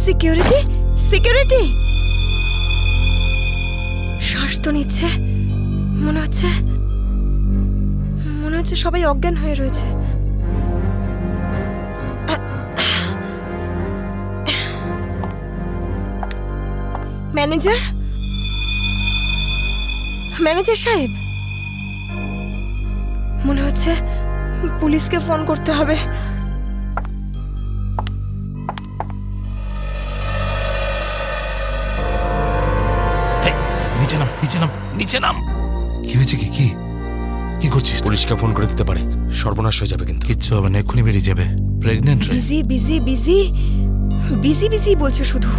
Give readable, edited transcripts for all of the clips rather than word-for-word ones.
Security security শ্বাস তো নিচ্ছে, মনে হচ্ছে সবাই অজ্ঞান হয়ে রয়েছে। ম্যানেজার ম্যানেজার সাহেব, মনে হচ্ছে পুলিশকে ফোন করতে হবে। নিচে নাম, নিচে নাম, নিচে নাম। কি হয়েছে? কি কি কি করছিস? পুলিশকে ফোন করে দিতে পারে, সর্বনাশ হয়ে যাবে। কিন্তু কিচ্ছু হবে না, এক্ষুনি বেরিয়ে যাবে। প্রেগনেন্ট রে। Busy busy busy busy busy বলছে শুধু।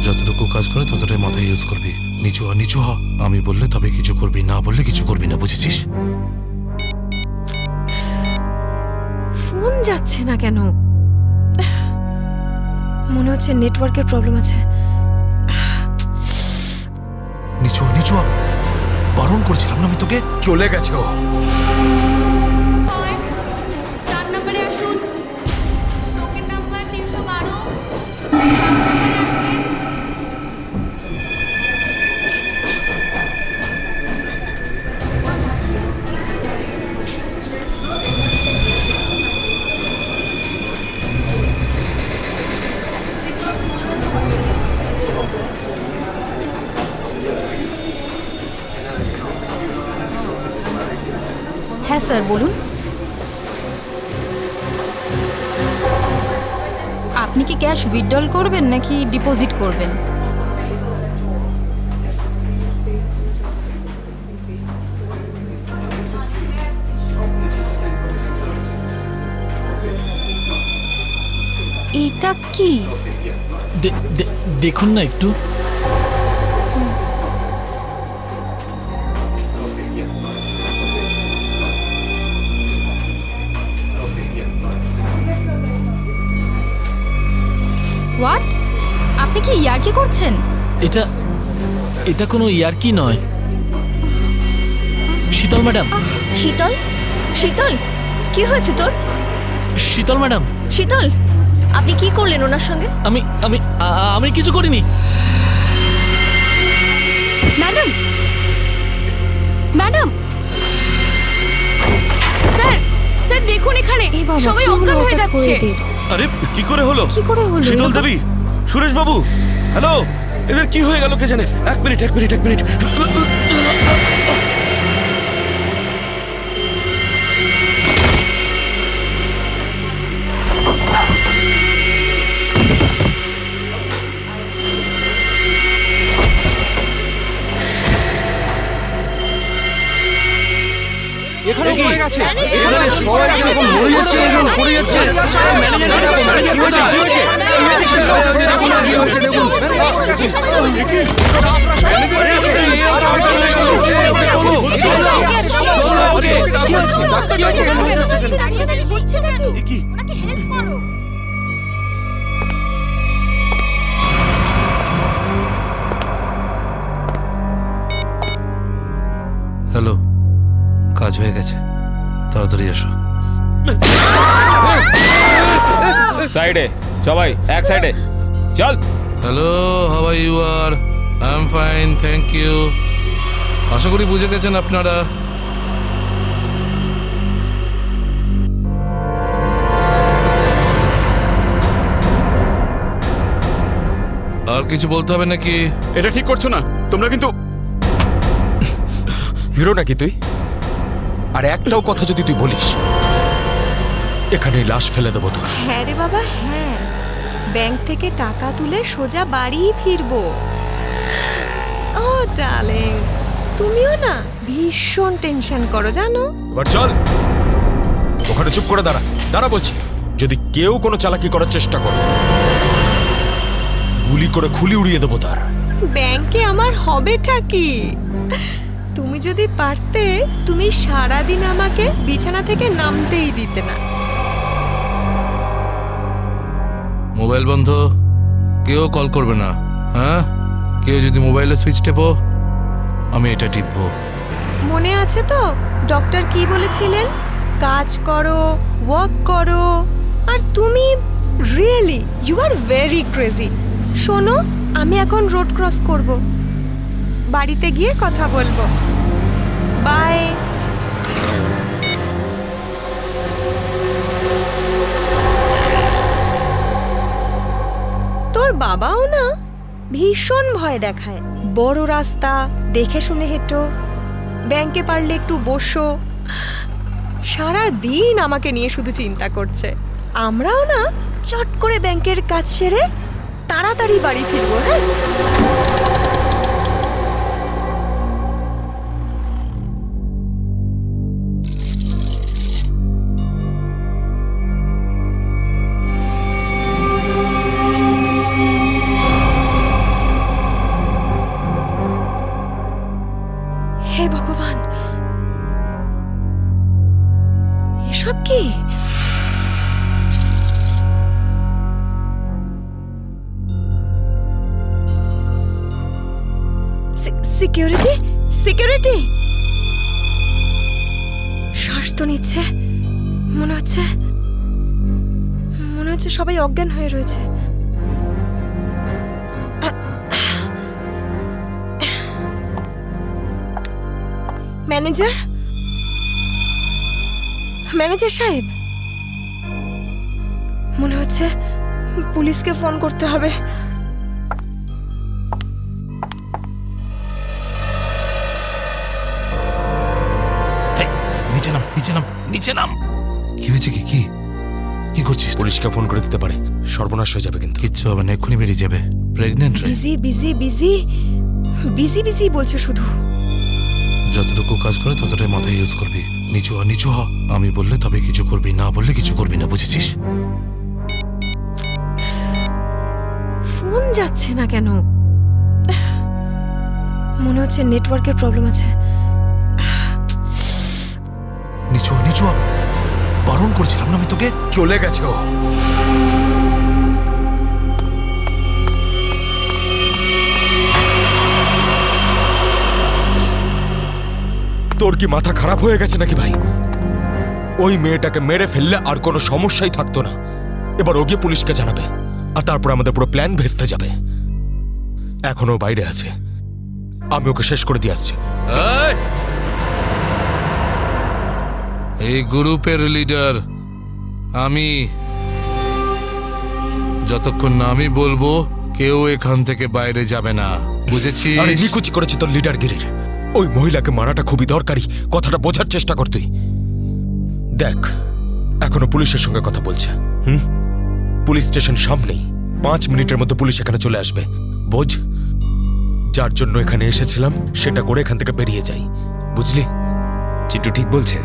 যতটুকু কাজ করে ততটাই মাথায় ইউজ করবি। নিচু হ, নিচু হ। আমি বললে তবে কিছু করবি, না বললে কিছু করবি না, বুঝেছিস? ফোন যাচ্ছে না কেন? মনে হচ্ছে নেটওয়ার্কের প্রবলেম আছে। নিচু হ, নিচু হ। বারণ করেছিলাম না আমি তোকে? চলে গেছে ও। 4 নম্বরে আসুন, টোকেন নাম্বার 312, 5 নম্বরে আসবেন। হ্যাঁ স্যার, বলুন। আপনি কি ক্যাশ উইথড্রল করবেন নাকি ডিপোজিট করবেন? এটা কি? দেখুন না একটু। হোয়াট? আপনি কি ইয়ার্কি করছেন? এটা কোনো ইয়ার্কি নয়। শীতল ম্যাডাম, শীতল, শীতল, কি হয়েছে তোর? শীতল ম্যাডাম, শীতল, আপনি কি করলেন ওনার সঙ্গে? আমি আমি আমি কিছু করিনি। ম্যাডাম, ম্যাডাম, স্যার, স্যার দেখুন এখানে এই বাবা, সবাই কি হলো অজ্ঞান হয়ে হঠাৎ করে যাচ্ছে। এদের? আরে কি করে হলো? কি করে হলো? শীতল দেবী, সুরেশ বাবু, হ্যালো। এদের কি হয়ে গেল কে জানে? এক মিনিট। এখানে কি হয়ে গেছে? এখানে সবাই এরকম মরে যাচ্ছে, এরকম পড়ে যাচ্ছে। হ্যালো, কাজ হয়ে গেছে, তাড়াতাড়ি এসো। সাইডে সবাই, এক সাইডে চল। Hello, how are you? আর I am fine, thank you. আশা করি বুঝে গেছেন আপনারা। আর কিছু বলতে হবে নাকি? এটা ঠিক করছো না তোমরা কিন্তু। হিরো নাকি তুই? আর একটাও কথা যদি তুই বলিস, এখানে লাশ ফেলে দেবো তোর। হ্যাঁ রে বাবা, হ্যাঁ, ব্যাংক থেকে টাকা তুলে সোজা বাড়ি ফিরবো। ও ডার্লিং, তুমিও না ভীষণ টেনশন করো জানো। এবার চল, ওখানে চুপ করে দাঁড়া বলছি। যদি কেউ কোনো চালাকি করার চেষ্টা করে, গুলি করে খুলি উড়িয়ে দেবো তার। ব্যাংকে আমার হবেটা কি? তুমি যদি পারতে, তুমি সারাদিন আমাকে বিছানা থেকে নামতেই দিতে না। মোবাইল বন্ধ, কেউ কল করবে না। হ্যাঁ, কেউ যদি মোবাইলে সুইচ টেপো, আমি এটা টিপবো। মনে আছে তো ডক্টর কি বলেছিলেন? কাজ করো, ওয়ার্ক করো। আর তুমি really you are very crazy. শোনো, আমি এখন রোড ক্রস করব, বাড়িতে গিয়ে কথা বলবো। বাই। তোর বাবাও না ভীষণ ভয় দেখায়। বড় রাস্তা দেখে শুনে হেঁটো, ব্যাংকে পারলে একটু বসো, সারা দিন আমাকে নিয়ে শুধু চিন্তা করছে। আমরাও না চট করে ব্যাংকের কাজ সেরে তাড়াতাড়ি বাড়ি ফিরবো। হ্যাঁ, হে ভগবান, এসব কি? Security, security! শ্বাস তো নিচ্ছে, মনে হচ্ছে সবাই অজ্ঞান হয়ে রয়েছে। ম্যানেজার, ম্যানেজার সাহেব, মনে হচ্ছে পুলিশকে ফোন করতে হবে। নিচে নাম, নিচে নাম, নিচে নাম। কি হয়েছে? কি কি কি করছিস? পুলিশকে ফোন করে দিতে পারে, সর্বনাশ হয়ে যাবে কিন্তু। কিচ্ছু হবে না, এক্ষুনি বেরিয়ে যাবে। প্রেগনেন্ট রে। Busy busy busy busy busy বলছে শুধু। যতটুকু কাজ করে ততটাই মাথায় ইউজ করবি। নিচু হ, নিচু হ। আমি বললে তবে কিছু করবি, না বললে কিছু করবি না, বুঝেছিস? ফোন যাচ্ছে না কেন? মনে হচ্ছে নেটওয়ার্কের প্রবলেম আছে। নিচু হ, নিচু হ। বারণ করেছিলাম না আমি তোকে? চলে গেছে ও। তোর কি মাথা খারাপ হয়ে গেছে নাকি ভাই? ওই মেয়েটাকে মেরে ফেললে আর কোনো সমস্যাই থাকতো না। এবার ও গিয়ে পুলিশকে জানাবে, আর তারপর আমাদের পুরো প্ল্যান ভেস্তে যাবে। এখনো বাইরে আছে, আমি ওকে শেষ করে দিয়ে আসছি। এই গ্রুপের লিডার আমি। যতক্ষণ না আমি বলবো কেউ এখান থেকে বাইরে যাবে না, বুঝেছিস? আরে নিকুচি করেছি তোর লিডারগিরির। ওই মহিলাকে মারাটা খুবই দরকারি, কথাটা বোঝার চেষ্টা কর তুই। দেখ, এখনো পুলিশের সঙ্গে কথা বলছে। পুলিশ স্টেশন সামনেই, 5 মিনিটের মধ্যে পুলিশ এখানে চলে আসবে। বোঝ, যার জন্য এখানে এসেছিলাম সেটা করে এখান থেকে বেরিয়ে যাই, বুঝলি? চিন্টু ঠিক বলছে,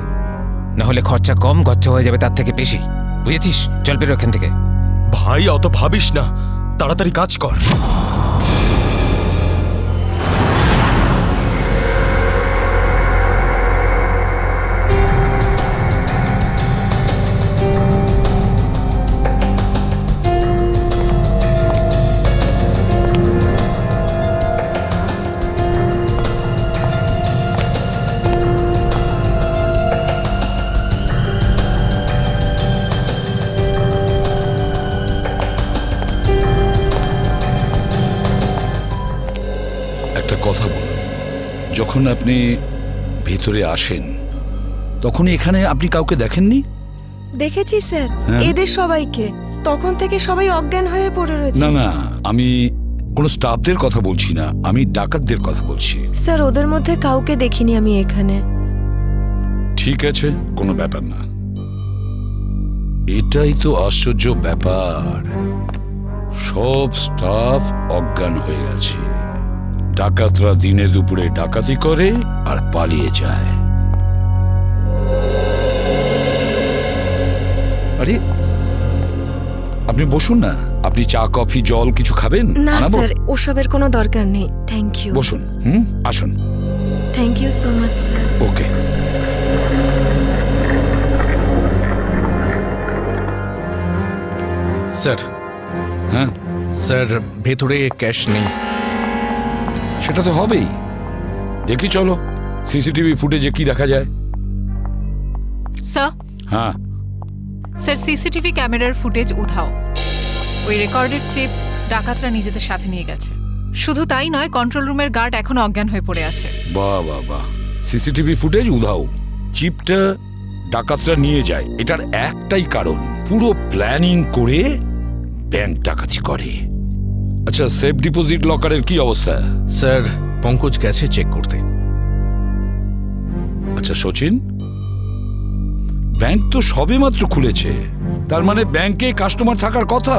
না হলে খরচা কম, খরচা হয়ে যাবে তার থেকে বেশি, বুঝেছিস? চল বেরো এখান থেকে। ভাই অত ভাবিস না, তাড়াতাড়ি কাজ কর। একটা কথা বলুন, যখন আপনি ভেতরে আসেন তখন এখানে আপনি কাউকে দেখেননি? দেখেছি স্যার, হ্যাঁ। এদের সবাইকে। তখন থেকে সবাই অজ্ঞান হয়ে পড়ে রয়েছে। না না, আমি কোনো স্টাফদের কথা বলছি না, আমি ডাকাতদের কথা বলছি। স্যার, ওদের মধ্যে কাউকে দেখিনি আমি এখানে। ঠিক আছে, কোনো ব্যাপার না। এটাই তো আশ্চর্য ব্যাপার, সব স্টাফ অজ্ঞান হয়ে গেছে। ডাকাতরা দিনে দুপুরে ডাকাতি করে আর পালিয়ে যায়। আরে আপনি বসুন না, আপনি চা কফি জল কিছু খাবেন? না আনাবো? স্যার, ওসবের কোনো দরকার নেই, থ্যাংক ইউ। বসুন, আসুন। Thank you so much sir. Okay. Sir, হ্যাঁ স্যার ভেতরে ক্যাশ নেই। সেটা তো হবেই। দেখি চলো সিসিটিভি ফুটেজে কি দেখা যায়। স্যার, হ্যাঁ স্যার সিসিটিভি ক্যামেরার ফুটেজ উঠাও। ওই রেকর্ডের চিপ ডাকাতরা নিজেদের সাথে নিয়ে গেছে। শুধু তাই নয়, কন্ট্রোল রুমের গার্ড এখনো অজ্ঞান হয়ে পড়ে আছে। বাহ বাহ বাহ, সিসিটিভি ফুটেজ উধাও, চিপটা ডাকাতরা নিয়ে যায়, এটার একটাই কারণ, পুরো প্ল্যানিং করে ব্যাংক ডাকাতি করে। আচ্ছা, সেফ ডিপোজিট লকারের কি অবস্থা? স্যার, পঙ্কজ গেছে চেক করতে। আচ্ছা সচিন, ব্যাংক তো সবেমাত্র খুলেছে, তার মানে ব্যাংকে কাস্টমার থাকার কথা,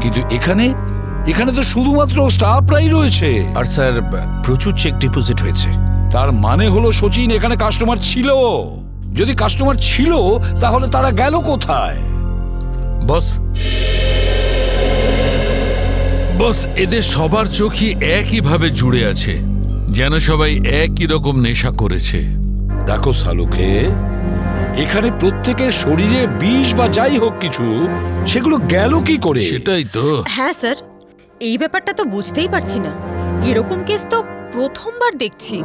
কিন্তু এখানে তো শুধুমাত্র স্টাফরাই রয়েছে। আর স্যার, প্রচুর চেক ডিপোজিট হয়েছে। তার মানে হলো সচিন, এখানে কাস্টমার ছিল। যদি কাস্টমার ছিল তাহলে তারা গেল কোথায়? বস, এদের সবার চোখই একইভাবে জুড়ে আছে, যেন সবাই একই রকম নেশা করেছে। দেখো সালুকে, এখানে প্রত্যেকের শরীরে বিষ বা যাই হোক কিছু, সেগুলো গেল কি করে? সেটাই তো। হ্যাঁ স্যার, এই ব্যাপারটা তো বুঝতেই পারছি না। এরকম কেস তো প্রথমবার দেখছি।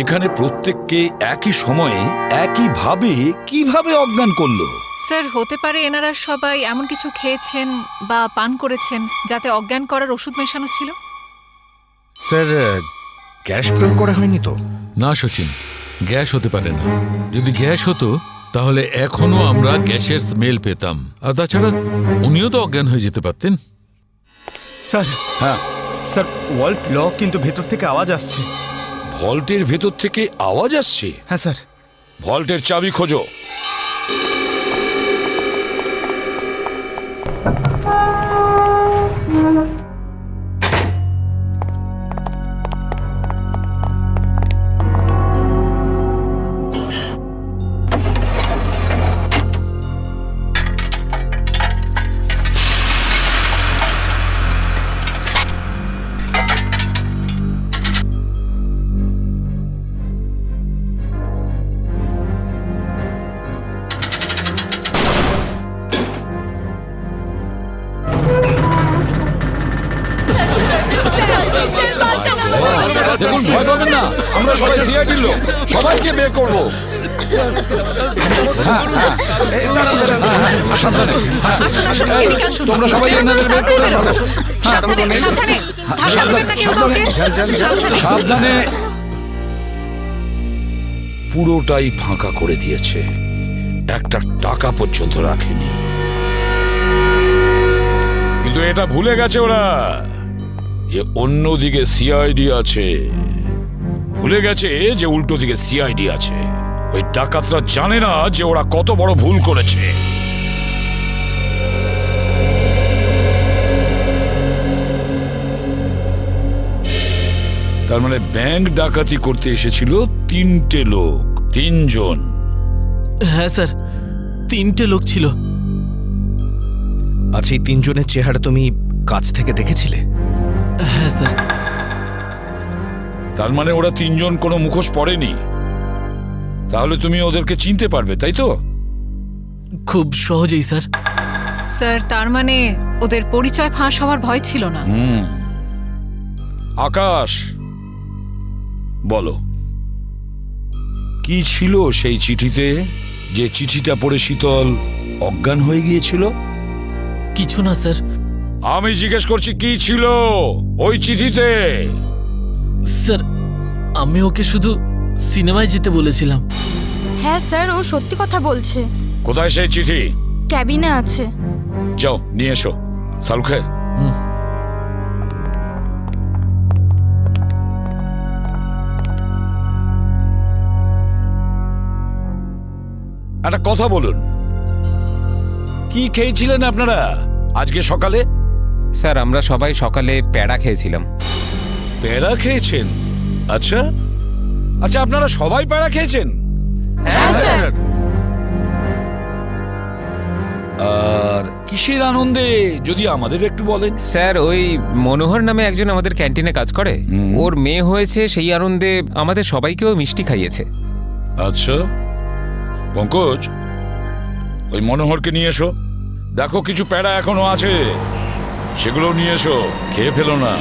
এখানে প্রত্যেককে একই সময়ে একইভাবে কিভাবে অজ্ঞান করলো? স্যার, হতে পারে এনারা সবাই এমন কিছু খেয়েছেন বা পান করেছেন যাতে অজ্ঞান করার ওষুধ মেশানো ছিল। স্যার, গ্যাস প্রয়োগ করা হয়নি তো? না সচিন, গ্যাস হতে পারে না। যদি গ্যাস হতো তাহলে এখনো আমরা গ্যাসের স্মেল পেতাম, আর তাছাড়া উনিও তো অজ্ঞান হয়ে যেতে পারতেন। স্যার, হ্যাঁ স্যার, ওয়াল্ট লক, কিন্তু ভেতর থেকে আওয়াজ আসছে। ভল্টের ভেতর থেকে আওয়াজ আসছে? হ্যাঁ স্যার। ভল্টের চাবি খোঁজো। দেখুন, ভয় পাবেন না, আমরা সবাই সিআইডির লোক, সবাইকে বের করবো। তোমরা সবাই এনাদের বের করে সাবধানে। পুরোটাই ফাঁকা করে দিয়েছে, একটা টাকা পর্যন্ত রাখেনি। কিন্তু এটা ভুলে গেছে ওরা যে অন্যদিকে সিআইডি আছে, ভুলে গেছে যে উল্টো দিকে সিআইডি আছে। ওই ডাকাতরা জানে না যে ওরা কত বড় ভুল করেছে। তার মানে ব্যাংক ডাকাতি করতে এসেছিল 3টে লোক, 3 জন। হ্যাঁ স্যার, 3টে লোক ছিল। আচ্ছা, এই 3 জনের চেহারা তুমি কাছ থেকে দেখেছিলে? হ্যাঁ স্যার। তার মানে ওরা 3 জন কোনো মুখোশ পরেনি। তাহলে তুমি ওদেরকে চিনতে পারবে, তাই তো? খুব সহজেই স্যার। স্যার, তার মানে ওদের পরিচয় ফাঁস হওয়ার ভয় ছিল না। আকাশ, বলো কি ছিল সেই চিঠিতে, যে চিঠিটা পড়ে শীতল অজ্ঞান হয়ে গিয়েছিল? কিছু না স্যার। আমি জিজ্ঞেস করছি কি ছিল ওই চিঠিতে? স্যার, আমি ওকে শুধু সিনেমায় যেতে বলেছিলাম। হ্যাঁ স্যার, ও সত্যি কথা বলছে। কোথায় সেই চিঠি? ক্যাবিনে আছে। যাও নিয়ে এসো। সালুখে, একটা কথা বলুন, কি খেয়েছিলেন আপনারা আজকে সকালে? স্যার, আমরা সবাই সকালে প্যাড়া খেয়েছিলাম। প্যাড়া খেয়েছেন? আচ্ছা আচ্ছা, আপনারা সবাই প্যাড়া খেয়েছেন? হ্যাঁ স্যার। আর কিসের আনন্দে, যদি আমাদের একটু বলেন? স্যার, ওই মনোহর নামে একজন আমাদের ক্যান্টিনে কাজ করে, ওর মেয়ে হয়েছে, সেই আনন্দে আমাদের সবাইকেও মিষ্টি খাইয়েছে। আচ্ছা পঙ্কজ, ওই মনোহরকে নিয়ে এসো। দেখো কিছু প্যাড়া এখনো আছে, সেগুলো নিয়ে এসো, খেয়ে ফেলো না।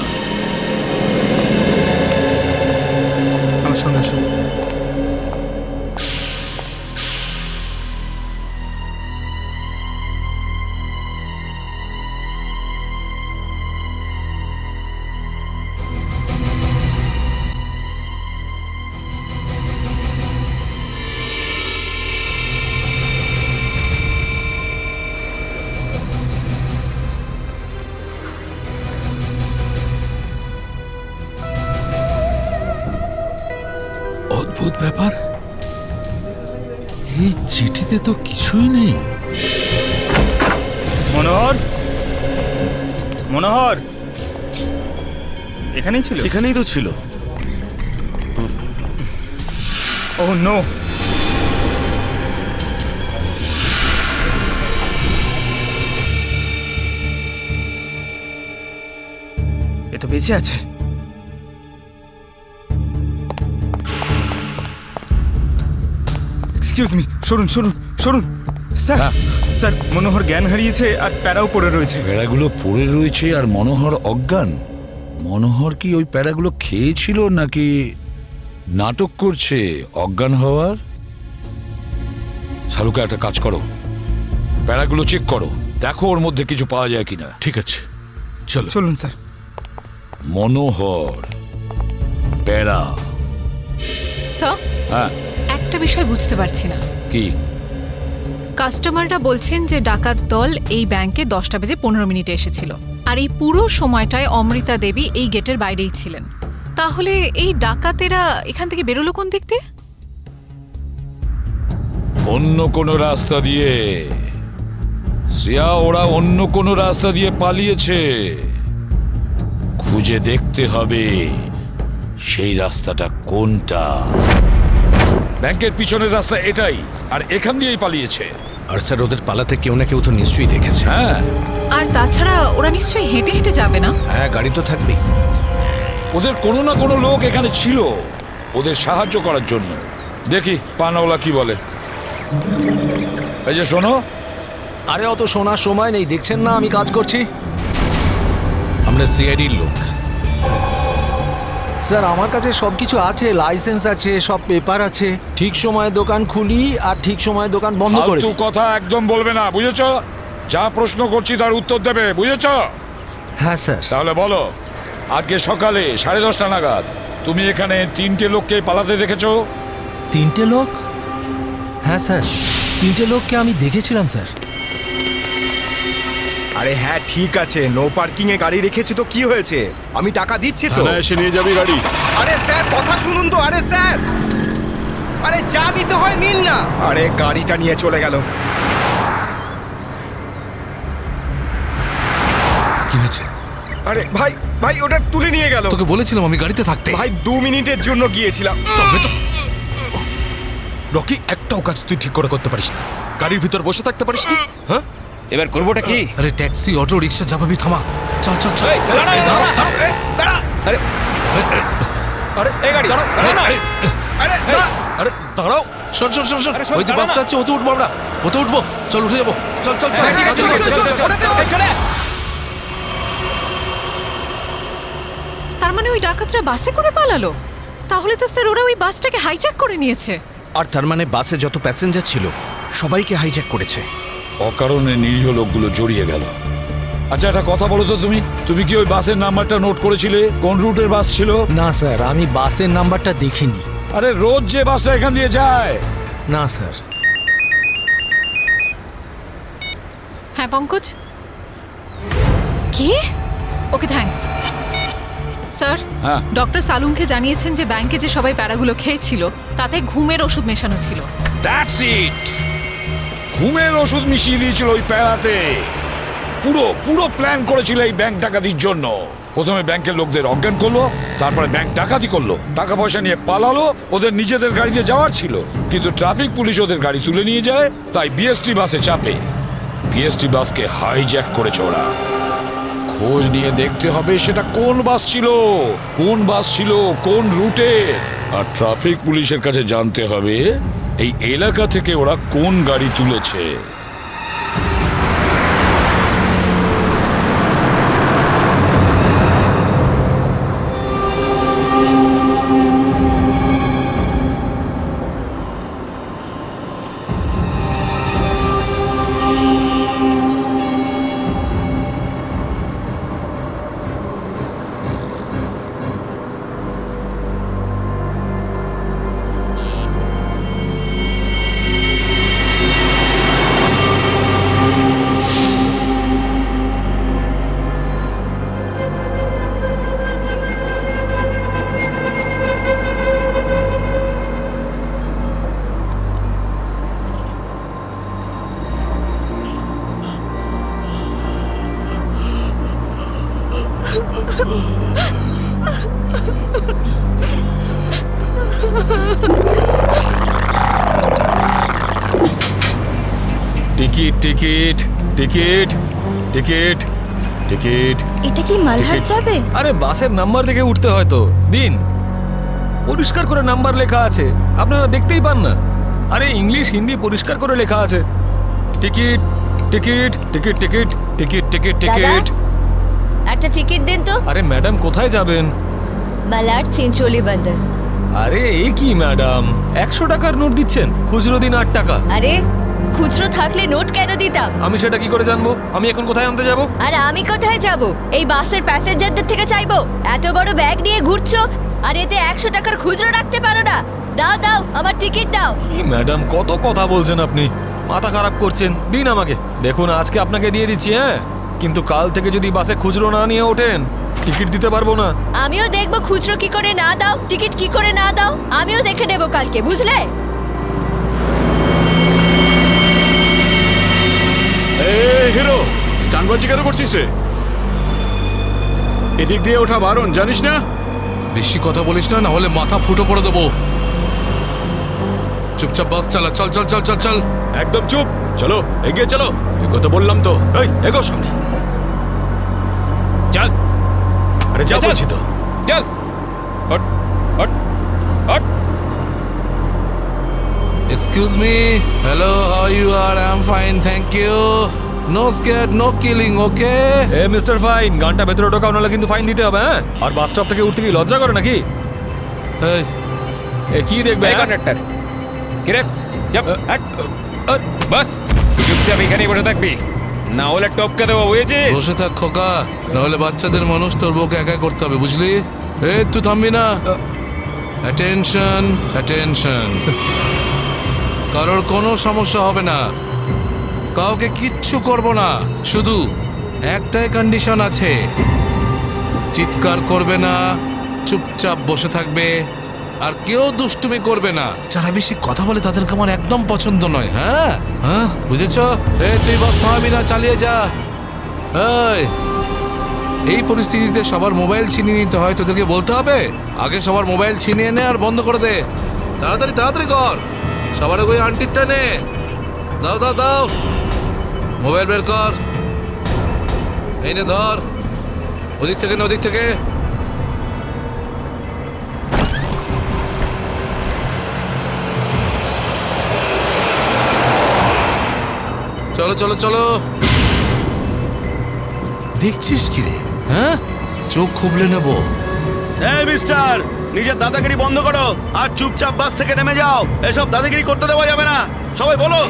আমার সঙ্গে আসো। ব্যাপার, এই চিঠিতে তো কিছুই নেই। মনোহর, মনোহর এখানেই ছিল? এখানেই তো ছিল। ও নো, এ তো বেঁচে আছে। এক্সকিউজ মি, সরুন সরুন সরুন। স্যার, স্যার মনোহর জ্ঞান হারিয়েছে আর প্যারাও পড়ে রয়েছে। প্যারাগুলো পড়ে রয়েছে আর মনোহর অজ্ঞান। মনোহর কি ওই প্যারাগুলো খেয়েছিল নাকি নাটক করছে অজ্ঞান হওয়ার? শালুকা, একটা কাজ করো, প্যারাগুলো চেক করো, দেখো ওর মধ্যে কিছু পাওয়া যায় কিনা। ঠিক আছে, চলো। চলুন স্যার। মনোহর, প্যারা। স্যার, হ্যাঁ, একটা বিষয় বুঝতে পারছি না। কি? কাস্টমাররা বলছেন যে ডাকাত দল এই ব্যাংকে 10:15 এসেছিল, আর এই পুরো সময়টায় অমৃতা দেবী এই গেটের বাইরেই ছিলেন। তাহলে এই ডাকাতেরা এখান থেকে বেরোলো কোন দিক দিয়ে? অন্য কোনো রাস্তা দিয়ে। শ্রেয়া, ওরা অন্য কোনো রাস্তা দিয়ে পালিয়েছে। খুঁজে দেখতে হবে সেই রাস্তাটা কোনটা। ব্যাংকের পিছনের রাস্তা এটাই, আর এখান দিয়েই পালিয়েছে। আর স্যার, ওদের পালাতে কেউ না কেউ তো নিশ্চয়ই দেখেছে। হ্যাঁ, আর তাছাড়া ওরা নিশ্চয়ই হেঁটে হেঁটে যাবে না? হ্যাঁ, গাড়ি তো থাকবেই। ওদের কোনো না কোনো লোক এখানে ছিল ওদের সাহায্য করার জন্য। দেখি পানাওয়ালা কি বলে। এই যে শোনো। আরে অত শোনার সময় নেই, দেখছেন না আমি কাজ করছি। আমরা সিআইডির লোক স্যার। আমার কাছে সবকিছু আছে, লাইসেন্স আছে, সব পেপার আছে। ঠিক সময়ে দোকান খুলি আর ঠিক সময়ে দোকান বন্ধ করে ফালতু দিই। কথা একদম বলবে না, বুঝেছো? যা প্রশ্ন করছি তার উত্তর দেবে, বুঝেছো? হ্যাঁ স্যার। তাহলে বলো, আজকে সকালে 10:30 নাগাদ তুমি এখানে 3টে লোককে পালাতে দেখেছো? 3টে লোক? হ্যাঁ স্যার, 3টে লোককে আমি দেখেছিলাম স্যার। আরে হ্যাঁ ঠিক আছে, নো পার্কিং এ গাড়ি রেখেছি তো কি হয়েছে? আমি টাকা দিচ্ছি তো। এসে নিয়ে যাবি গাড়ি। আরে স্যার কথা শুনুন তো। আরে স্যার, আরে যা নিতে হয় নিন না। আরে গাড়িটা নিয়ে চলে গেল। কি হয়েছে? আরে ভাই, ভাই ওটা তুলে নিয়ে গেল। তোকে বলেছিলাম আমি গাড়িতে থাকতে। ভাই 2 মিনিটের জন্য গিয়েছিলাম। রকি, একটাও কাজ তুই ঠিক করে করতে পারিস না। গাড়ির ভিতর বসে থাকতে পারিস না? হ্যাঁ, এবার করবোটা কি? আরে ট্যাক্সি, অটো, রিক্সা যা ভাবি থামা। চল চল চল। আরে এই গাড়ি দাঁড়াও না। আরে দাঁড়া। আরে দাঁড়াও। শোন শোন শোন শোন, আরে শোন, ওই যে দাঁড়া বাসটা না। আছে, ওতে উঠবো আমরা। ওতে উঠবো, চল উঠে যাবো। চল চল চল। হ্যাঁ, ঠিক আছে, চল, চল, চল, চল। এই চলে। তার মানে ওই ডাকাতরা বাসে করে পালালো? তাহলে তো স্যার ওরা ওই বাসটাকে হাইজ্যাক করে নিয়েছে। আর তার মানে বাসে যত প্যাসেঞ্জার ছিল সবাইকে হাইজ্যাক করেছে। অকারণে নিরীহ লোকগুলো জড়িয়ে গেল। আচ্ছা, একটা কথা বলো তো, তুমি কি ওই বাসের নাম্বারটা নোট করেছিলে? কোন রুটের বাস ছিল? না স্যার, আমি বাসের নাম্বারটা দেখিনি। আরে রোজ যে বাসটা এখান দিয়ে যায়। না স্যার। হ্যাঁ পঙ্কজ, কি? Okay thanks. স্যার, হ্যাঁ। ডক্টর সালুমকে জানিয়েছেন যে ব্যাংকে যে সবাই প্যারাগুলো খেয়েছিল তাতে ঘুমের ওষুধ মেশানো ছিল। That's it. ঘুমের ওষুধ মিশিয়ে দিয়েছিল ওই প্যারাতে। পুরো প্ল্যান করেছিল এই ব্যাংক ডাকাতির জন্য। প্রথমে ব্যাংকের লোকদের অজ্ঞান করলো, তারপরে ব্যাংক ডাকাতি করলো, টাকা পয়সা নিয়ে পালালো। ওদের নিজেদের গাড়িতে যাওয়ার ছিল, কিন্তু ট্রাফিক পুলিশ ওদের গাড়ি তুলে নিয়ে যায়, তাই বিএসটি বাসে চাপে। বিএসটি বাসকে হাইজ্যাক করেছে ওরা। খোঁজ নিয়ে দেখতে হবে সেটা কোন বাস ছিল, কোন রুটে। আর ট্রাফিক পুলিশের কাছে জানতে হবে এই এলাকা থেকে ওরা কোন গাড়ি তুলেছে। Ticket ticket ticket ticket ticket. এটা কি মালহাট যাবে? আরে বাসের নাম্বার দেখে উঠতে হয় তো। দিন, পরিষ্কার করে নাম্বার লেখা আছে, আপনারা দেখতেই পান না? আরে ইংলিশ হিন্দি পরিষ্কার করে লেখা আছে। Ticket ticket ticket ticket ticket ticket ticket. একটা টিকিট দিন তো। আরে ম্যাডাম কোথায় যাবেন? মালাড চিনচোলি বন্দর। আরে এ কি ম্যাডাম, 100 টাকার নোট দিচ্ছেন, খুচরো দিন 8 টাকা। আরে খুচরো থাকলে নোট কেন দিতাম? আমি সেটা কি করে জানবো? আমি এখন কোথায় আনতে যাব? আর আমি কোথায় যাব? এই বাসের প্যাসেঞ্জারদের থেকে চাইবো? এত বড় ব্যাগ নিয়ে ঘুরছো আর এতে 100 টাকার খুচরো রাখতে পারো না? দাও দাও, আমার টিকিট দাও। কি ম্যাডাম, কত কথা বলছেন আপনি, মাথা খারাপ করছেন। দিন আমাকে। দেখুন আজকে আপনাকে দিয়ে দিচ্ছি, হ্যাঁ, কিন্তু কাল থেকে যদি বাসে খুচরো না নিয়ে ওঠেন টিকিট দিতে পারবো না। আমিও দেখবো খুচরো কি করে না দাও, টিকিট কি করে না দাও, আমিও দেখে নেবো কালকে, বুঝলে? হিরো, স্টানবাজি কেন করছিস রে? এদিক দিয়ে ওঠা বারণ, জানিস না? বেশি কথা বলিস না, না হলে মাথা ফুটো করে দেবো। চুপচাপ বাস চালা, চল চল চল চল চল। একদম চুপ, চলো এগিয়ে চলো। কথা বললাম তো, এই এগো সামনে। চল। আরে যা বলছি তো। চল। Hot hot hot. Excuse me. Hello, how you are? I'm fine, thank you. No scared, no killing, okay? A mister fine, গানটা ভেতরে ঢোকাও, নাহলে কিন্তু ফাইন দিতে হবে, হ্যাঁ? আর বাস স্টপ থেকে উঠতে কি লজ্জা করে নাকি? এই, এ কি দেখবে কন্ডাক্টর? কিরে, যাব হট। বাস চুপচাপ এখানেই বসে থাকবি, না হলে টপকে দেবো, বুঝেছিস? বসে থাক খোকা, না হলে বাচ্চাদের মানুষ তোর বউকে একা করতে হবে, বুঝলি? এই তুই থামবি না। Attention, attention. কারোর কোনো সমস্যা হবে না, কাউকে কিচ্ছু করব না, শুধু একটাই কন্ডিশন আছে, চিৎকার করবে না, চুপচাপ বসে থাকবে, আর কেউ দুষ্টুমি করবে না। যারা বেশি কথা বলে তাদেরকে আমার একদম পছন্দ নয়। হ্যাঁ হ্যাঁ, বুঝেছ? তুই বাস থামাবি না, চালিয়ে যা। এই পরিস্থিতিতে সবার মোবাইল ছিনিয়ে নিতে হয়, তোদেরকে বলতে হবে? আগে সবার মোবাইল ছিনিয়ে নে আর বন্ধ করে দে। তাড়াতাড়ি তাড়াতাড়ি কর, সবার ওই আন্টিরটা নে। দাও দাও দাও, মোবাইল বের কর। এই নে ধর, ওদিক থেকে না ওদিক থেকে। চলো চলো চলো। দেখছিস কি রে? হ্যাঁ, চোখ খুবলে নেবো। এই মিস্টার, নিজের দাদাগিরি বন্ধ করো আর চুপচাপ বাস থেকে নেমে যাও। এসব দাদাগিরি করতে দেওয়া যাবে না, সবাই বলো।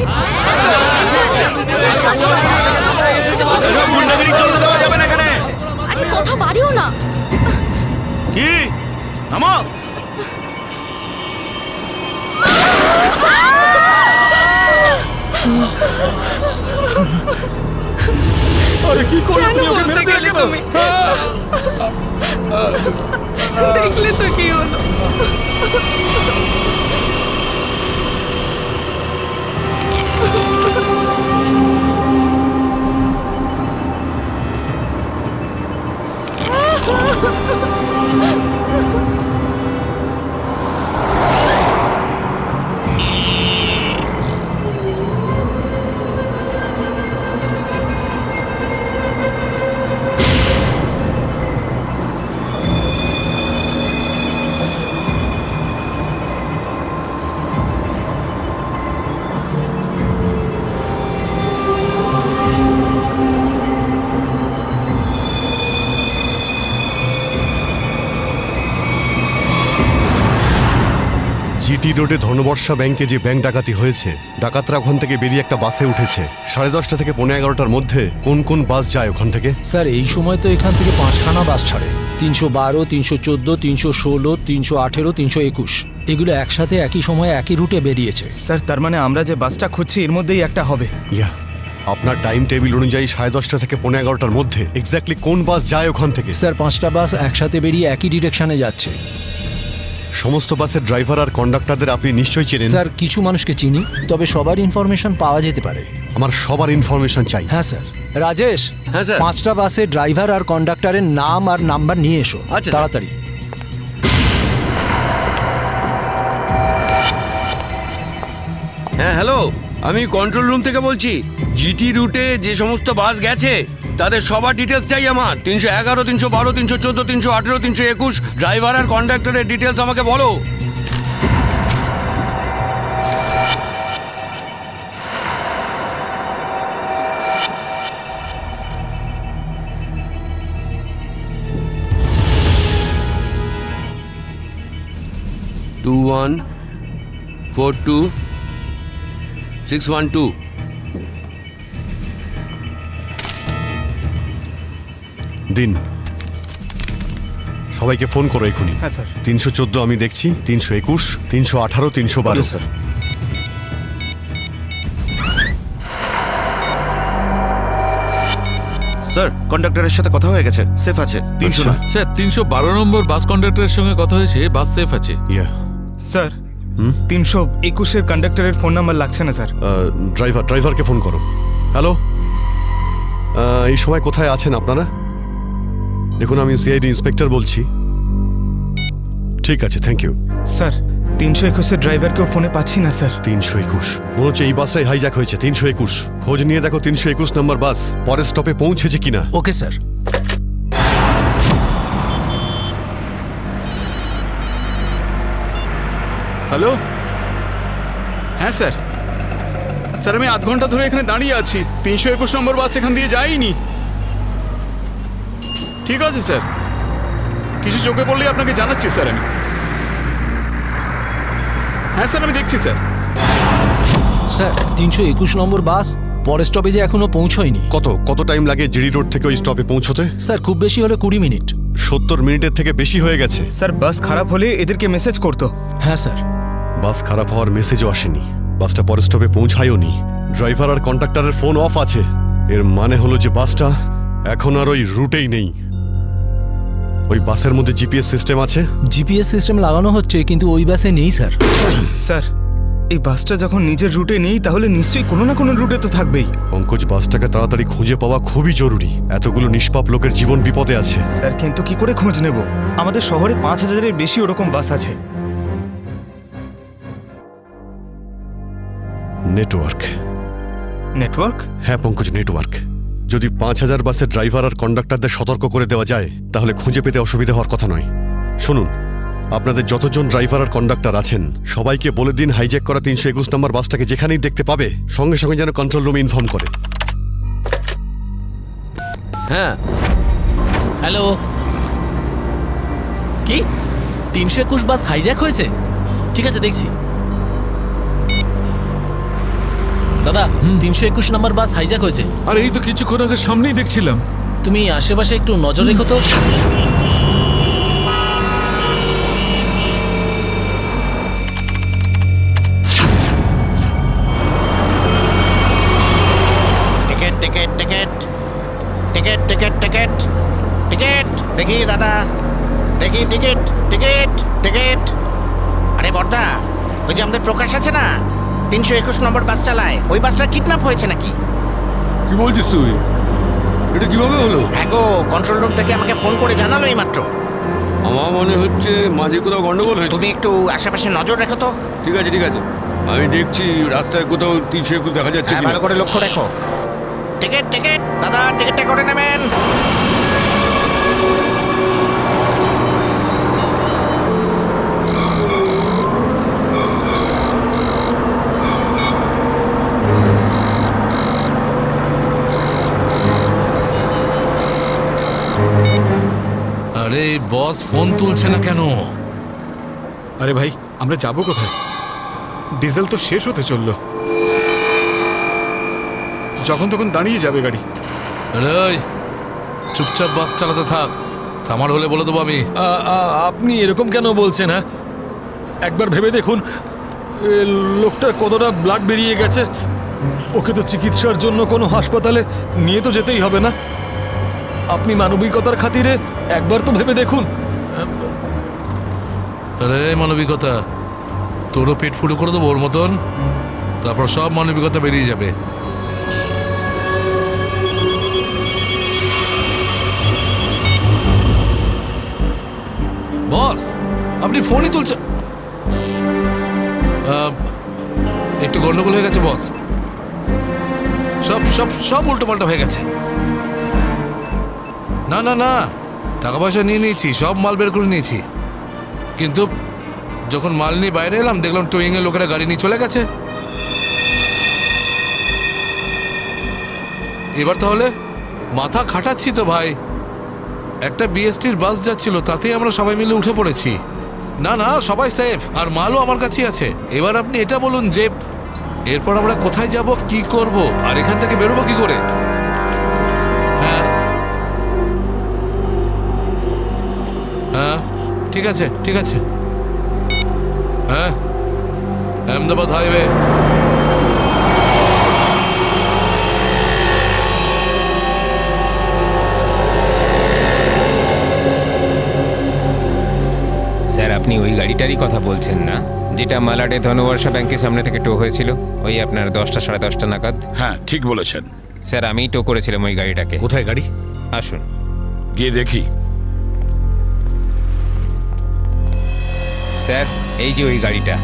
এসব গুন্ডাগিরি চলতে দেওয়া যাবে না এখানে। আরে কথা বাড়িও না। কি নামো। আরে কি করলে তুমি? ওকে মেরে দিলে কেন? দেখলে তো কি হলো। জিটি রোডে ধনবর্ষা ব্যাংকে যে ব্যাংক ডাকাতি হয়েছে, ডাকাতরা ওখান থেকে বেরিয়ে একটা বাসে উঠেছে। 10:30 থেকে 11:15টার মধ্যে কোন কোন বাস যায় ওখান থেকে? স্যার এই সময় তো এখান থেকে 5খানা বাস ছাড়ে। 312, 314, 316, 318, 321 এগুলো একসাথে একই সময়ে একই রুটে বেরিয়েছে। স্যার তার মানে আমরা যে বাসটা খুঁজছি এর মধ্যেই একটা হবে। ইয়া, আপনার টাইম টেবিল অনুযায়ী 10:30 থেকে 11:15টার মধ্যে এক্স্যাক্টলি কোন বাস যায় ওখান থেকে? স্যার 5টা বাস একসাথে বেরিয়ে একই ডিরেকশনে যাচ্ছে। সমস্ত বাসের ড্রাইভার আর কন্ডাক্টরদের আপনি নিশ্চয়ই চেনেন। স্যার কিছু মানুষকে চিনি, তবে সবার ইনফরমেশন পাওয়া যেতে পারে। আমার সবার ইনফরমেশন চাই। হ্যাঁ স্যার। রাজেশ, হ্যাঁ স্যার। 5টা বাসের ড্রাইভার আর কন্ডাক্টরের নাম আর নাম্বার নিয়ে এসো আচ্ছা, স্যার। তাড়াতাড়ি। হ্যাঁ হ্যালো, আমি কন্ট্রোল রুম থেকে বলছি। জিটি রুটে যে সমস্ত বাস গেছে তাদের সবার ডিটেলস চাই আমার। 311, 312, 314, 318, 321 ড্রাইভার আর কন্ডাক্টরের ডিটেলস আমাকে বলো। টু 1 4 2 6 1 2। দিন সবাইকে ফোন করো এখুনি। হ্যাঁ স্যার। 314 আমি দেখছি, 321, 318, 312। স্যার। স্যার কন্ডাক্টরের সাথে কথা হয়ে গেছে, সেফ আছে। 300 না। স্যার 312 নম্বর বাস কন্ডাক্টরের সঙ্গে কথা হয়েছে, বাস সেফ আছে। স্যার 321-এর কন্ডাক্টরের ফোন নাম্বার লাগছে না স্যার। ড্রাইভারকে ফোন করো। হ্যালো, এই সময় কোথায় আছেন আপনারা? দেখুন আমি সিআইডি ইন্সপেক্টর বলছি। ঠিক আছে, থ্যাংক ইউ। স্যার 321-এর ড্রাইভারকেও ফোনে পাচ্ছি না স্যার। 321 মনে হচ্ছে এই বাসটাই হাইজ্যাক হয়েছে। 321 খোঁজ নিয়ে দেখো 321 নম্বর বাস পরের স্টপে পৌঁছেছে কিনা। Okay sir. হ্যালো, হ্যাঁ স্যার। স্যার আমি আধ ঘন্টা ধরে এখানে দাঁড়িয়ে আছি, 321 নম্বর বাস এখান দিয়ে যায়নি। ঠিক আছে স্যার, কিছু চোখে পড়লেই আপনাকে জানাচ্ছি স্যার আমি। হ্যাঁ স্যার আমি দেখছি স্যার। স্যার 321 নম্বর বাস পরের স্টপেজে এখনো পৌঁছয়নি। কত টাইম লাগে জিডি রোড থেকে ওই স্টপে পৌঁছতে? স্যার খুব বেশি হলে 20 মিনিট। 70 মিনিটের থেকে বেশি হয়ে গেছে। স্যার বাস খারাপ হলে এদেরকে মেসেজ করতো। হ্যাঁ স্যার। বাস খারাপ হওয়ার মেসেজও আসেনি, বাসটা পরের স্টপে পৌঁছায়ও নি। ড্রাইভার আর কন্ডাক্টরের ফোন অফ আছে। এর মানে হলো যে বাসটা এখন আর ওই রুটেই নেই। ওই বাসের মধ্যে জিপিএস সিস্টেম আছে। জিপিএস সিস্টেম লাগানো হচ্ছে, কিন্তু ওই বাসে নেই স্যার। স্যার এই বাসটা যখন নিজের রুটে নেই তাহলে নিশ্চয়ই কোনো না কোনো রুটে তো থাকবেই। পঙ্কজ, বাসটাকে তাড়াতাড়ি খুঁজে পাওয়া খুবই জরুরি। এতগুলো নিষ্পাপ লোকের জীবন বিপদে আছে। স্যার কিন্তু কি করে খোঁজ নেব? আমাদের শহরে 5000-এর বেশি ওরকম বাস আছে। নেটওয়ার্ক। নেটওয়ার্ক? হ্যাঁ পঙ্কজ, নেটওয়ার্ক। যদি 5000 বাসের ড্রাইভার আর কন্ডাক্টরদের সতর্ক করে দেওয়া যায় তাহলে খুঁজে পেতে অসুবিধা হওয়ার কথা নয়। শুনুন, আপনাদের যতজন ড্রাইভার আর কন্ডাক্টর আছেন সবাইকে বলে দিন হাইজ্যাক করা 321 নম্বর বাসটাকে যেখানেই দেখতে পাবে সঙ্গে সঙ্গে যেন কন্ট্রোল রুমে ইনফর্ম করে। হ্যাঁ হ্যালো, কি 321 বাস হাইজ্যাক হয়েছে? ঠিক আছে দেখছি। দাদা 321 নম্বর বাস হাইজ্যাক হয়েছে। আর এই তো কিছুক্ষণ আগে সামনেই দেখছিলাম। তুমি আশেপাশে একটু নজর রেখো তো। Ticket ticket ticket ticket ticket ticket ticket দেখি দাদা, দেখি টিকিট টিকিট টিকিট। আরে বর্দা, ওই যে আমাদের প্রকাশ আছে না, 321 নম্বর বাস চালায়, ওই বাসটা কিডন্যাপ হয়েছে নাকি? কি বলছিস তুই? এটা কিভাবে হলো? হ্যাঁ গো, কন্ট্রোল রুম থেকে আমাকে ফোন করে জানালো এই মাত্র। আমার মনে হচ্ছে মাঝে কোথাও গন্ডগোল হয়েছে। তুমি একটু আশেপাশে নজর রেখো তো। ঠিক আছে ঠিক আছে, আমি দেখছি রাস্তায় কোথাও 321 দেখা যাচ্ছে হ্যাঁ, কিনা। ভালো করে লক্ষ্য রেখো। টিকিট টিকিট দাদা, টিকিটটা করে নেবেন। আরে বস ফোন তুলছে না কেন? আরে ভাই, আমরা যাব কোথায়? ডিজেল তো শেষ হতে চললো, যখন তখন দাঁড়িয়ে যাবে গাড়ি। আরে ওই, চুপচাপ বাস চালাতে থাক, থামার হলে বলে দেবো আমি। আপনি এরকম কেন বলছেন? হ্যাঁ একবার ভেবে দেখুন, লোকটা কতটা ব্লাড বেরিয়ে গেছে। ওকে তো চিকিৎসার জন্য কোনো হাসপাতালে নিয়ে তো যেতেই হবে না? আপনি মানবিকতার খাতিরে একবার তো ভেবে দেখুন। আরে মানবিকতা, তোরও পেট ফুটো করে দেবো ওর মতন, তারপর সব মানবিকতা বেরিয়ে যাবে। বস, আপনি ফোনই তুলছেন। একটু গন্ডগোল হয়ে গেছে বস, সব সব সব উল্টো পাল্টা হয়ে গেছে। না না না, টাকা পয়সা নিয়ে নিয়েছি, সব মাল বের করে নিয়েছি, কিন্তু যখন মাল নিয়ে বাইরে এলাম দেখলাম টোয়িং এর লোকেরা গাড়ি নিয়ে চলে গেছে। এবার তাহলে মাথা খাটাচ্ছি তো ভাই। একটা বিএসটির বাস যাচ্ছিল, তাতেই আমরা সবাই মিলে উঠে পড়েছি। না না, সবাই সেফ, আর মালও আমার কাছেই আছে। এবার আপনি এটা বলুন যে এরপর আমরা কোথায় যাব, কি করব, আর এখান থেকে বেরোবো কি করে? হ্যাঁ হ্যাঁ, ঠিক আছে ঠিক আছে। হ্যাঁ, আহমেদাবাদ হাইওয়ে। স্যার, আপনি ওই গাড়িটারই কথা বলছেন না, যেটা মালাডে ধনবর্ষা ব্যাংকের সামনে থেকে টো হয়েছিল ওই আপনার 10টা সাড়ে 10টা নাগাদ? হ্যাঁ, ঠিক বলেছেন স্যার, আমিই টো করেছিলাম ওই গাড়িটাকে। কোথায় গাড়ি? আসুন গিয়ে দেখি। স্যার, এই যে ওই গাড়িটা।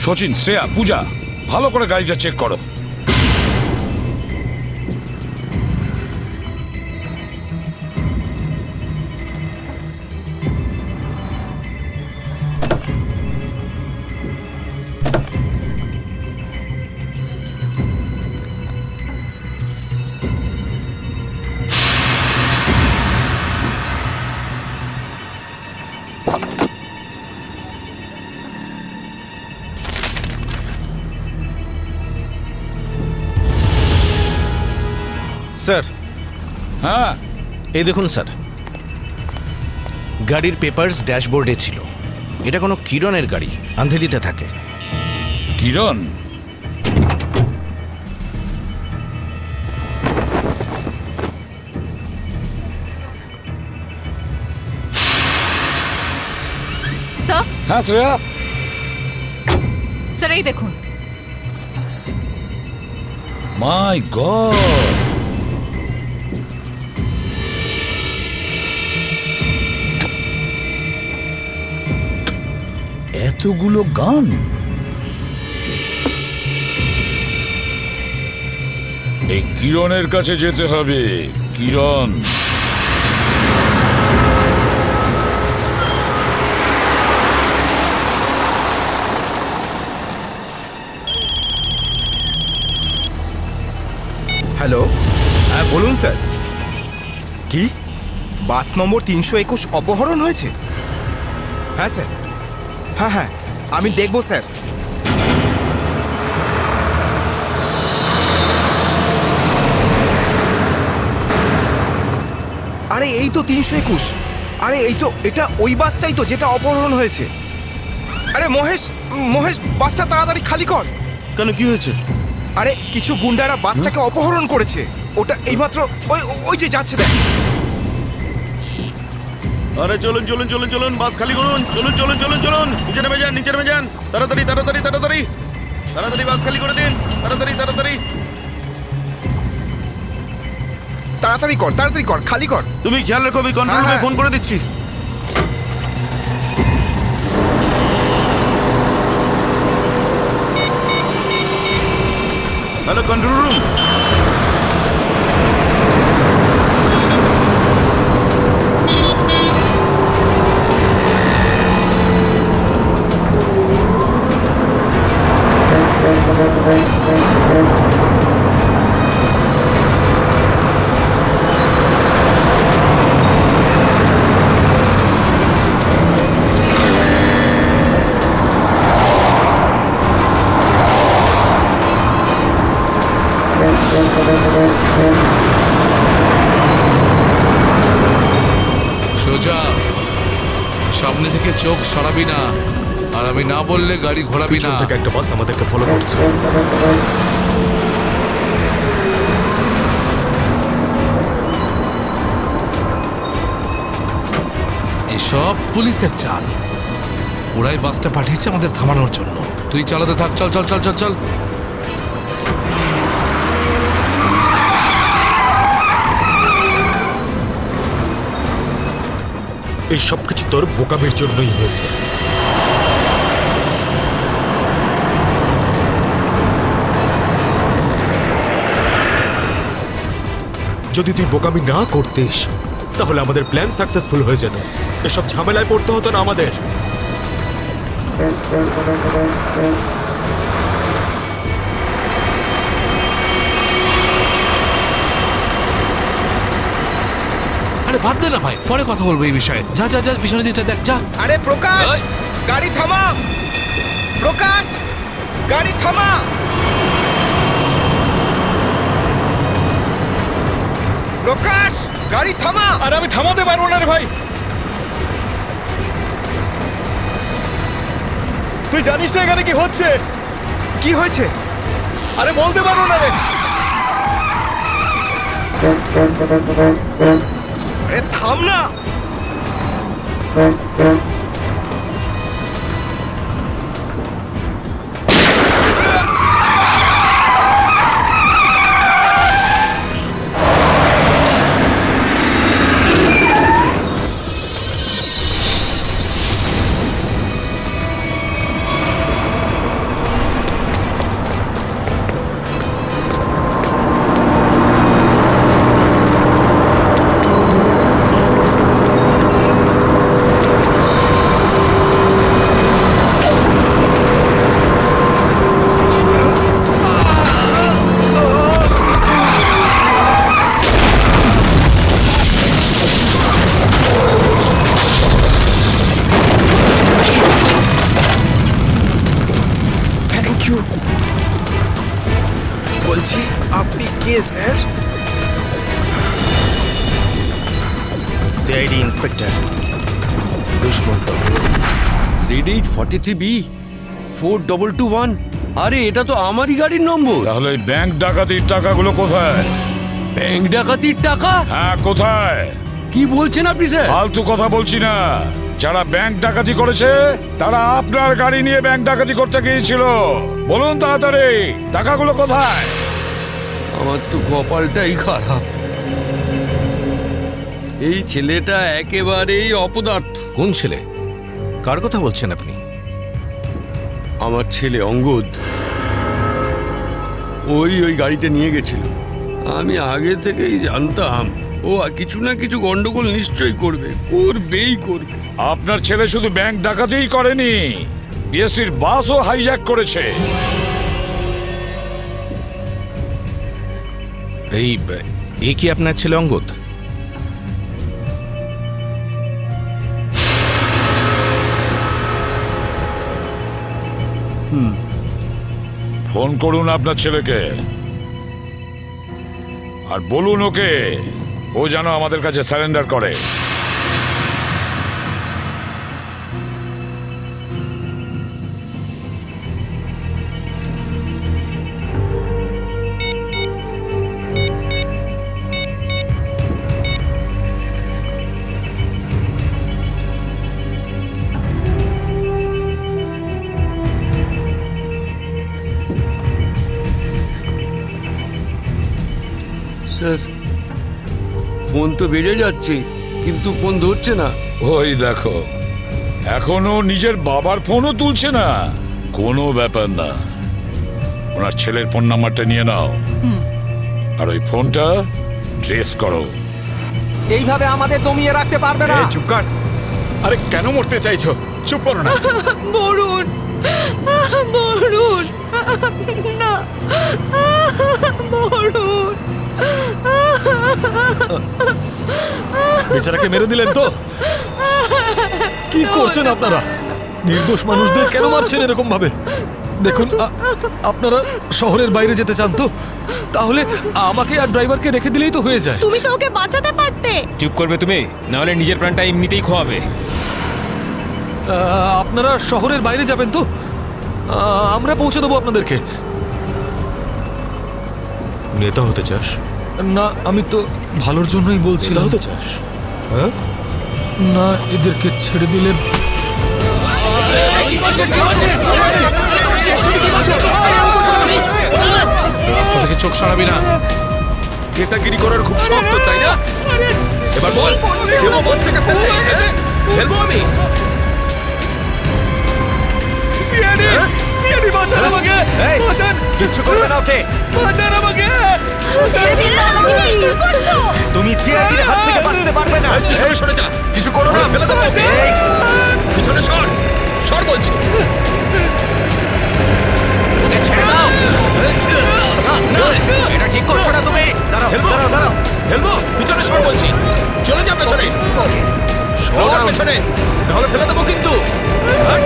সচিন, শ্রেয়া, পূজা, ভালো করে গাড়িটা চেক করো। স্যার। হ্যাঁ, এই দেখুন স্যার, গাড়ির পেপারস ড্যাশবোর্ডে ছিল। এটা কোনো কিরণের গাড়ি, আন্ধেরিতে থাকে। কিরণ? স্যার, হ্যাঁ শ্রেয়া। স্যার এই দেখুন। মাই গড, এতগুলো গান! এই কিরণের কাছে যেতে হবে। কিরণ, হ্যালো, হ্যাঁ বলুন স্যার। কি বাস নম্বর 321 অপহরণ হয়েছে? হ্যাঁ স্যার, হ্যাঁ হ্যাঁ, আমি দেখব স্যার। আরে এই তো 321। আরে এই তো, এটা ওই বাসটাই তো যেটা অপহরণ হয়েছে। আরে মহেশ, মহেশ বাসটা তাড়াতাড়ি খালি কর। কেন, কি হয়েছে? আরে কিছু গুন্ডারা বাসটাকে অপহরণ করেছে। ওটা এইমাত্র ওই ওই যে যাচ্ছে, দেখ। আরে চলুন চলুন চলুন চলুন, বাস খালি করুন। চলুন চলুন চলুন চলুন, নিচে নেমে যান, নিচে নেমে যান। তাড়াতাড়ি তাড়াতাড়ি তাড়াতাড়ি তাড়াতাড়ি বাস খালি করে দিন। তাড়াতাড়ি তাড়াতাড়ি তাড়াতাড়ি কর, তাড়াতাড়ি কর, খালি কর। তুমি খেয়াল রেখো, আমি কন্ট্রোল রুমে ফোন করে দিচ্ছি। Hello, control room. সোজা সামনে থেকে চোখ সরাবি না, আর আমি না বললে গাড়ি ঘোরাবি না। পিছন থেকে একটা বাস আমাদেরকে ফলো করছে। সব পুলিশের চাল। ওরাই বাসটা পাঠিয়েছে আমাদের থামানোর জন্য। তুই চালাতে থাক, চল চল চল চল চল। এই সব কিছু তোর বোকামির জন্যই হয়েছে। যদি তুই বোকামি না করতিস তাহলে আমাদের প্ল্যান সাকসেসফুল হয়ে যেত, এসব ঝামেলায় পড়তে হতো না আমাদের। আরে বাদ দে না ভাই, পরে কথা বলবো এই বিষয়ে। যা যা যা, পিছনে দিকটা দেখ, যা। আরে প্রকাশ, গাড়ি থামা! প্রকাশ, গাড়ি থামা! প্রকাশ, গাড়ি থামা! আরে আমি থামাতে পারবো না রে ভাই। তুই জানিস না এখানে কি হচ্ছে? কি হয়েছে? আরে বলতে পারবো না রে। আরে থাম না! বলছি আপনি কে sir? CID inspector Dushmant. ZH43B 4221। আরে এটা তো আমারই গাড়ির নম্বর। তাহলে ব্যাংক ডাকাতির টাকাগুলো কোথায়? ব্যাংক ডাকাতির টাকা? হ্যাঁ, কোথায়? কি বলছেন আপনি স্যার? ফালতু কথা বলছি না। যারা ব্যাংক ডাকাতি করেছে তারা আপনার গাড়ি নিয়ে ব্যাংক ডাকাতি করতে গিয়েছিল। বলুন তাড়াতাড়ি, টাকাগুলো কোথায়? আমার তো কপালটাই খারাপ। এই ছেলেটা একেবারেই অপদার্থ। কোন ছেলে? কার কথা বলছেন আপনি? আমার ছেলে অঙ্গদ। ওই গাড়িতে নিয়ে গেছিল। আমি আগে থেকেই জানতাম ও কিছু না কিছু গন্ডগোল নিশ্চয়ই করবে, করবেই করবে। আপনার ছেলে শুধু ব্যাংক ডাকাতিই করেনি, বিএসটির বাসও হাইজ্যাক করেছে। এই কি আপনার ছেলে অঙ্গদ? ফোন করুন আপনার ছেলেকে আর বলুন ওকে ও যেন আমাদের কাছে সারেন্ডার করে। স্যার, ফোন তো বেজে যাচ্ছে কিন্তু ফোন ধরছে না। ওই দেখো, এখনো নিজের বাবার ফোনও তুলছে না। কোনো ব্যাপার না, ওনার ছেলের ফোন নাম্বারটা নিয়ে নাও আর ওই ফোনটা ট্রেস করো। এইভাবে আমাদের দমিয়ে রাখতে পারবে না। চুপ কর। আরে কেন মরতে চাইছো? চুপ করো না। বরুণ, বরুণ, না, বরুণ। বেচারাকে মেরে দিলেন তো? কি করছেন আপনারা? নির্দোষ মানুষদের কেন মারছেন এরকম ভাবে? দেখুন, আপনারা শহরের বাইরে যেতে চান তো তাহলে আমাকে আর ড্রাইভারকে রেখে দিলেই তো হয়ে যায়। তুমি তো ওকে বাঁচাতে পারতে। চুপ করবে তুমি, না হলে নিজের প্রাণটা এমনিতেই খোয়াবে। আপনারা শহরের বাইরে যাবেন তো? আমরা পৌঁছে দেবো আপনাদেরকে। নেতা হতে চাস? না, আমি তো ভালোর জন্যই বলছি। নেতা হতে চাস? হ্যাঁ, না এদেরকে ছেড়ে দিলে রাস্তা থেকে চোখ সরাবি না। নেতাগিরি করার খুব শখ তো, তাই না? এবার বল, দেবো বাস থেকে ফেলে, হ্যাঁ? ফেলবো আমি? সিআইডি বাঁচান আমাকে, বাঁচান, কিচ্ছু করবে না ওকে। বাঁচান আমাকে। তুমি সিআইডির হাত থেকে বাঁচতে পারবে না। পিছনে সরে যা, কিছু করো না, ফেলে দেবো। পিছনে সর, সর বলছি। ওকে ছেড়ে দাও। এটা ঠিক করছো না তুমি। দাঁড়াও ফেলবো, দাঁড়াও দাঁড়াও। ফেলবো, পিছনে সর বলছি। চলে যা পেছনে, সর পেছনে, নাহলে ফেলে দেবো কিন্তু। হাট,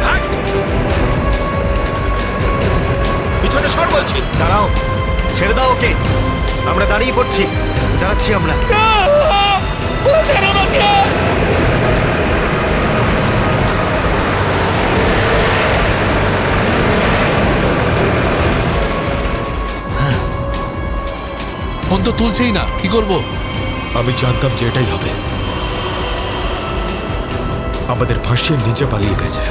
হাট। পিছনে সর বলছি। দাঁড়াও, ছেড়ে দাও ওকে। আমরা দাঁড়িয়ে পড়ছি, দাঁড়াচ্ছি আমরা। ফোন তো তুলছেই না, কি করব? আমি জানতাম যে এটাই হবে। আমাদের ফাঁসিয়ে নিচে পালিয়ে গেছে।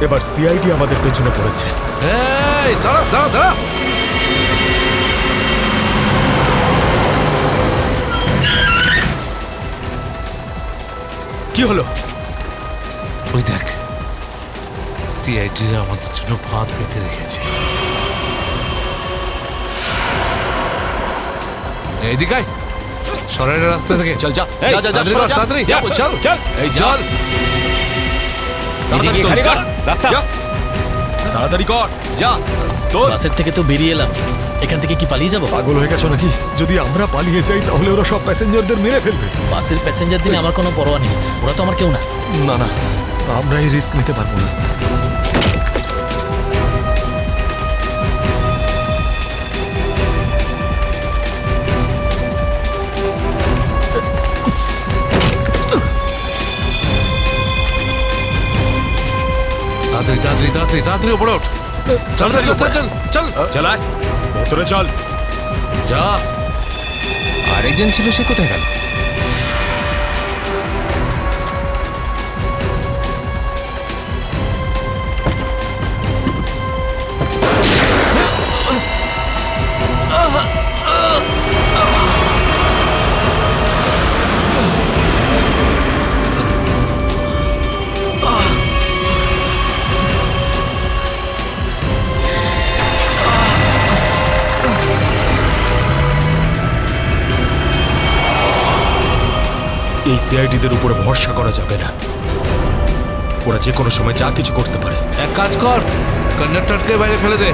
এবার সিআইডি আমাদের পেছনে পড়েছে। এই দাঁড়া দাঁড়া দাঁড়া। কি হলো? ওই দেখ, সিআইডিরা আমাদের জন্য ফাঁদ পেতে রেখেছে। এইদিকে আয়, সরাইয়ের রাস্তা থেকে চল যা, এই, যা, যা, যা, তাড়াতাড়ি সরে কর, যা। তাড়াতাড়ি যা, চল চল, এই যা। চল। তাড়াতাড়ি কর, যা। তাড়াতাড়ি কর, যা। তোর বাসের থেকে তো বেরিয়ে এলাম, এখান থেকে কি পালিয়ে যাবো? পাগল হয়ে গেছো নাকি? যদি আমরা পালিয়ে যাই তাহলে ওরা সব প্যাসেঞ্জারদের মেরে ফেলবে। বাসের প্যাসেঞ্জার দিনে আমার কোনো পরোয়া নেই, ওরা তো আমার কেউ না। না না, আমরা এই রিস্ক নিতে পারবো না। তাড়াতাড়ি তাড়াতাড়ি তাড়াতাড়ি তাড়াতাড়ি উপরে ওঠ। চল চল চল চল চল চালায়, ভেতরে চল। যা। আরেকজন ছিল, সে কোথায় গেল? এই সিআইডিদের উপরে ভরসা করা যাবে না। ওরা যে কোনো সময় যা কিছু করতে পারে। এক কাজ কর, কন্ডাক্টরকে বাইরে ফেলে দে।